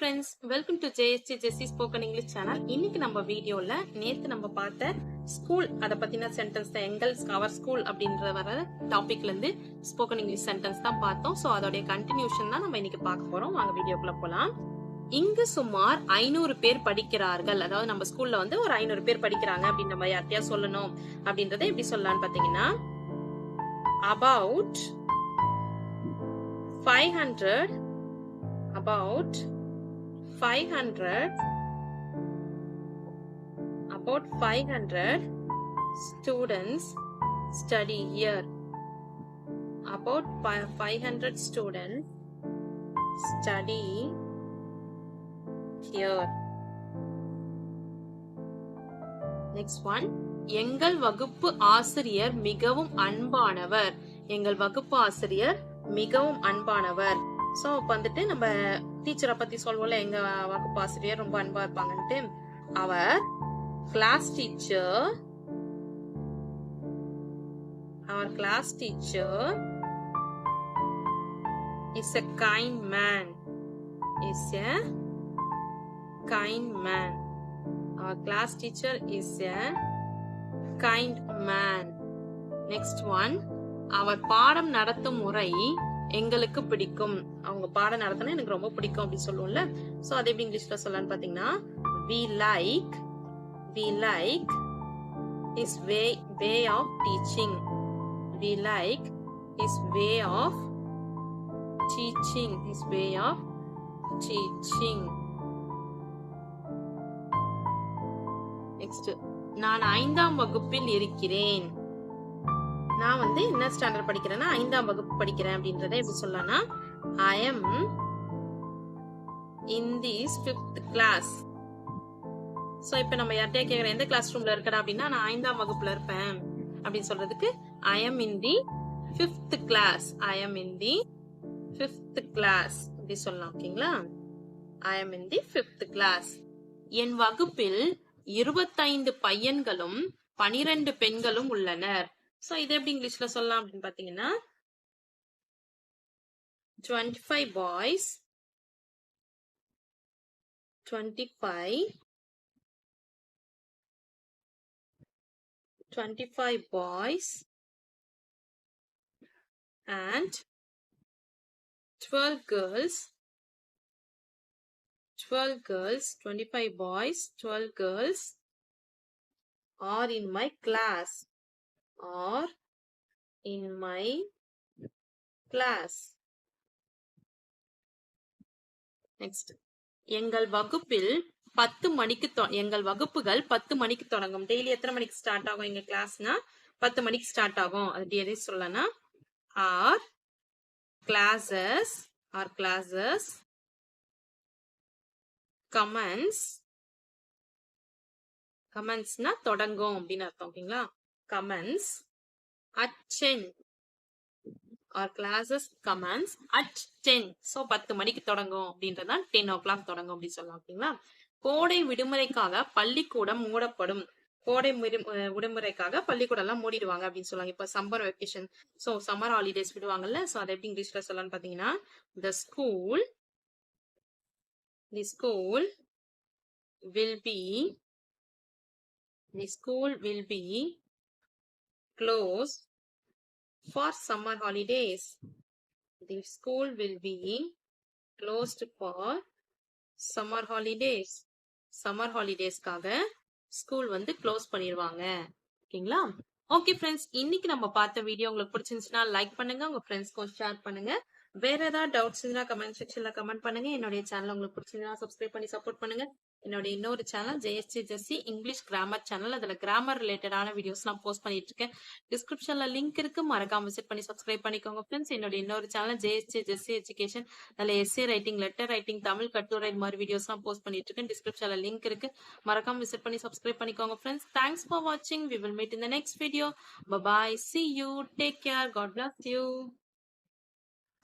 friends, welcome to JSG Jessie Spoken English channel. இன்னைக்கு நம்ம வீடியோல நேத்து நம்ம பார்த்த ஸ்கூல் அத பத்தின சென்டென்ஸ் தான் எங்கல்ஸ் அவர் ஸ்கூல் அப்படின்ற வர டாபிக்ல இருந்து ஸ்போக்கன் இங்கிலீஷ் சென்டென்ஸ் தான் பார்த்தோம். சோ அதோட கண்டினியூஷன் தான் நம்ம இன்னைக்கு பார்க்க போறோம். வாங்க வீடியோக்குள்ள போலாம். இங்கு சுமார் 500 பேர் படிக்கிறார்கள். அதாவது நம்ம ஸ்கூல்ல வந்து ஒரு 500 பேர் படிக்கிறாங்க அப்படின்னு நம்ம யார்கிட்டயா சொல்லணும் அப்படின்றத எப்படி சொல்லலாம்னு பாத்தீங்கன்னா about 500 students study here. About 500 students study here. Next one. எங்கள் வகுப்பு ஆசிரியர் மிகவும் அன்பானவர். எங்கள் வகுப்பு ஆசிரியர் மிகவும் அன்பானவர். சோ வந்துட்டு நம்ம டீச்சரை பத்தி சொல்வோம்ல, எங்க வகுப்பு ஆசிரியர் ரொம்ப அன்பா இருப்பாங்கன்ட்டு. அவர் class teacher is a kind man. Our class teacher is a kind man. Next one. அவர் பாடம் நடத்தும் முறை எங்களுக்கு பிடிக்கும். அவங்க பாடம் நடத்தினா எனக்கு ரொம்ப பிடிக்கும் அப்படின்னு சொல்லுவோம்ல. சோ அது எப்படி இங்கிலீஷ்ல சொல்லலாம்னு பாத்தீங்கன்னா we like his way of teaching. We like his way of teaching. Next. நான் 5ஆம் வகுப்பில் இருக்கிறேன். நான் வந்து என்ன ஸ்டாண்டர்ட் படிக்கிறேன்னா 5ஆம் வகுப்பு படிக்கிறேன் அப்படின்றத எப்படி சொல்லலாம்னா I am in this 5th class. So இப்போ நம்ம யார்கிட்டயே கேக்குறோம் எந்த கிளாஸ் ரூம்ல இருக்கடா அப்படின்னா நான் 5ஆம் வகுப்புல இருப்பேன் அப்படின்னு சொல்றதுக்கு I am in the 5th class. அப்படி சொல்லலாம். ஓகேங்களா? I am in the 5th class. என் வகுப்பில் 25 பையன்களும் 12 பெண்களும் உள்ளனர். சோ இதை எப்படி இங்கிலீஷ்ல சொல்லலாம் அப்படின்னு பாத்தீங்கன்னா 25 boys, 25 boys and 12 girls, 25 boys, 12 girls are in my class. Next. எங்கள் வகுப்புகள் 10 மணிக்கு தொடங்கும். டெய்லி எத்தனை மணிக்கு ஸ்டார்ட் ஆகும் எங்க கிளாஸ்னா 10 மணிக்கு ஸ்டார்ட் ஆகும். அது எதை சொல்லனா our classes commence தொடங்கும் அப்படின்னு அர்த்தம். ஓகேங்களா? commence at 10. Our classes commence at 10. So 10 மணிக்கு தொடங்கும் அப்படின்றதா 10 o'clock தொடங்கும் அப்படி சொல்லலாம். ஓகேங்களா? கோடை விடுமுறைக்காக பள்ளிக்கூடம் மூடப்படும். கோடை விடுமுறைக்காக பள்ளிக்கூடம் எல்லாம் மூடிடுவாங்க அப்படின்னு சொல்லுவாங்க. இப்ப summer vacation, so summer holidays விடுவாங்கல்ல. சோ அதை எப்படி இங்கிலீஷ்ல சொல்லலாம்னு பாத்தீங்கன்னா the school will be closed for summer holidays. The school will be closed for summer holidays. Summer holidaysக்காக ஸ்கூல் வந்து க்ளோஸ் பண்ணிடுவாங்க. ஓகேங்களா? ஓகே ஃப்ரெண்ட்ஸ், இன்னைக்கு நம்ம பார்த்த வீடியோ உங்களுக்கு பிடிச்சிருந்துச்சுன்னா லைக் பண்ணுங்க, உங்க ஃப்ரெண்ட்ஸ்க்கும் ஷேர் பண்ணுங்க. வேற ஏதாவது டவுட்ஸ் இருந்தா கமெண்ட் செக்ஷன்ல கமெண்ட் பண்ணுங்க. என்னுடைய சேனல் உங்களுக்கு பிடிச்சிருந்தா சப்ஸ்கிரைப் பண்ணி சப்போர்ட் பண்ணுங்க. என்னோட இன்னொரு channel JSG Jessie English grammar channel. அதுல கிராமர் ரிலேட்டடான வீடியோஸ் நான் போஸ்ட் பண்ணிட்டு இருக்கேன். டிஸ்கிரிப்ஷன்ல லிங்க் இருக்கு, மறக்காம விசிட் பண்ணி சப்ஸ்கிரைப் பண்ணிக்கோங்க ஃப்ரெண்ட்ஸ். என்னோட இன்னொரு சேனல் JSG Jessie எஜுகேஷன். அதுல S A writing, letter writing, Tamil கட்டுரை இந்த மாதிரி வீடியோஸ் எல்லாம் போஸ்ட் பண்ணிட்டு இருக்கேன். டிஸ்கிரிப்ஷன்ல லிங்க் இருக்கு, மறக்காம விசிட் பண்ணி சப்ஸ்கிரைப் பண்ணிக்கோங்க ஃப்ரெண்ட்ஸ். தேங்க்ஸ் ஃபார் வாட்சிங். We will meet in the next video. Bye bye. See you. Take care. God bless you.